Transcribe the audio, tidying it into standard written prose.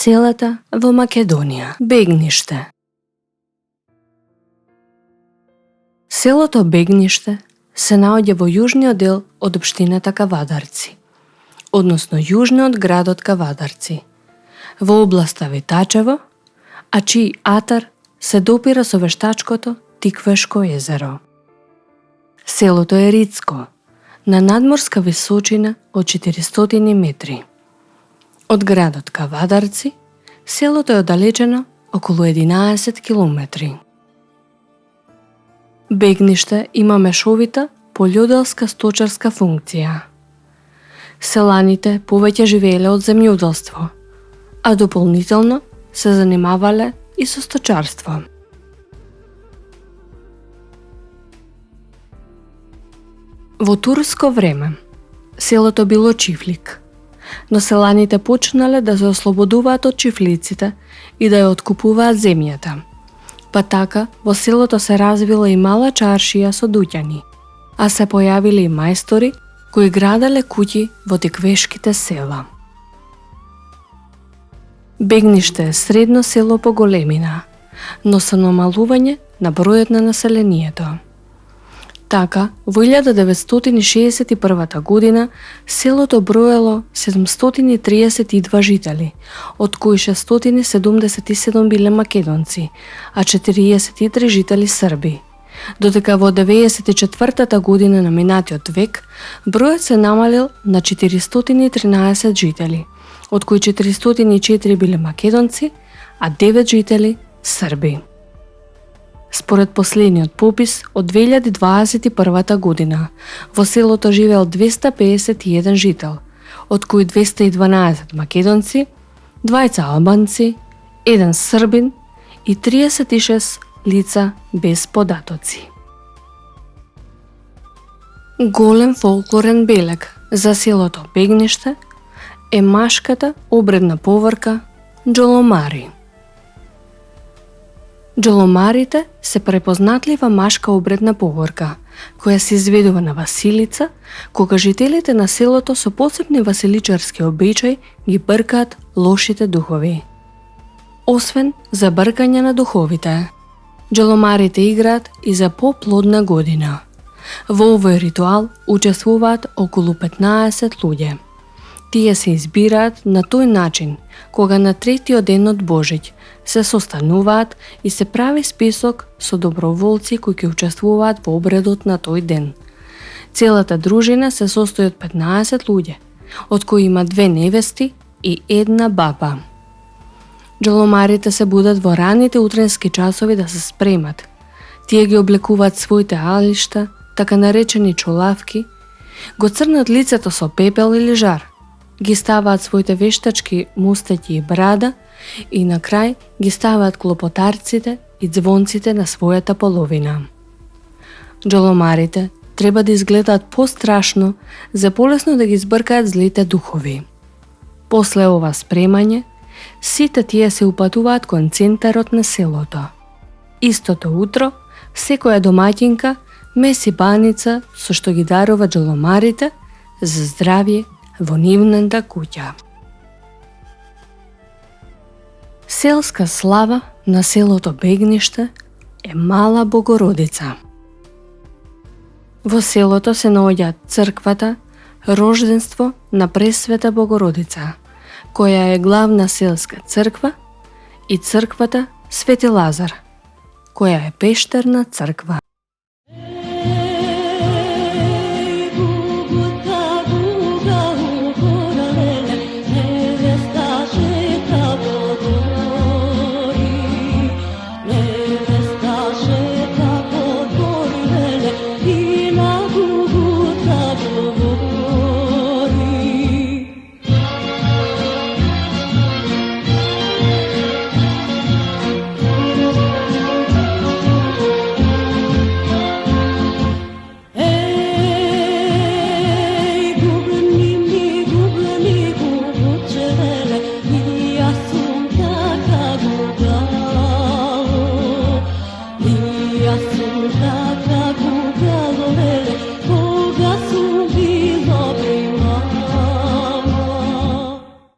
Селата во Македонија. Бегниште. Селото Бегниште се наоѓа во јужниот дел од општината Кавадарци, односно јужно од градот Кавадарци, во областа Витачево, а чиј атар се допира со вештачкото Тиквешко езеро. Селото е ридско, на надморска височина од 400 метри. Од градот Кавадарци, селото е оддалечено околу 11 километри. Бегниште има мешовита полјоделска сточарска функција. Селаните повеќе живееле од земјоделство, а дополнително се занимавале и со сточарство. Во турско време, селото било чифлик, но селаните почнале да се ослободуваат од чифлиците и да ја откупуваат земјата. Па така, во селото се развила и мала чаршија со дуќани, а се појавиле и мајстори кои граделе куќи во тиквешките села. Бегниште е средно село по големина, но со намалување на бројот на населението. Така, во 1961 година селото броело 732 жители, од кои 677 биле македонци, а 43 жители срби. Додека во 94 година на минатиот век бројот се намалил на 413 жители, од кои 404 биле македонци, а 9 жители срби. Според последниот попис од 2021 година, во селото живеел 251 жител, од кои 212 македонци, 2 албанци, 1 србин и 36 лица без податоци. Голем фолклорен белег за селото Бегниште е машката обредна поврка џоломари. Џоломарите се препознатлива машка обредна поворка, која се изведува на Василица, кога жителите на селото со посебни василичарски обичаи ги бркаат лошите духови. Освен за бркање на духовите, џоломарите играат и за поплодна година. Во овој ритуал учествуваат околу 15 луѓе. Тие се избираат на тој начин, кога на третиот ден од Божиќ се состануваат и се прави список со доброволци кои ќе учествуваат во обредот на тој ден. Целата дружина се состои од 15 луѓе, од кои има 2 невести и 1 баба. Џоломарите се будат во раните утренски часови да се спремат. Тие ги облекуваат своите алишта, така наречени чолавки, го црнат лицето со пепел или жар, ги ставаат своите вештачки мустеќи и брада и на крај ги ставаат клопотарците и ѕвонците на својата половина. Џоломарите треба да изгледаат пострашно за полесно да ги избркаат злите духови. После ова спремање, сите тие се упатуваат кон центарот на селото. Истото утро, секоја домаќинка меси баница со што ги дарува џоломарите за здравје во нивната куќа. Селска слава на селото Бегниште е Мала Богородица. Во селото се наоѓаат црквата Рожденство на Пресвета Богородица, која е главна селска црква, и црквата Свети Лазар, која е пештерна црква.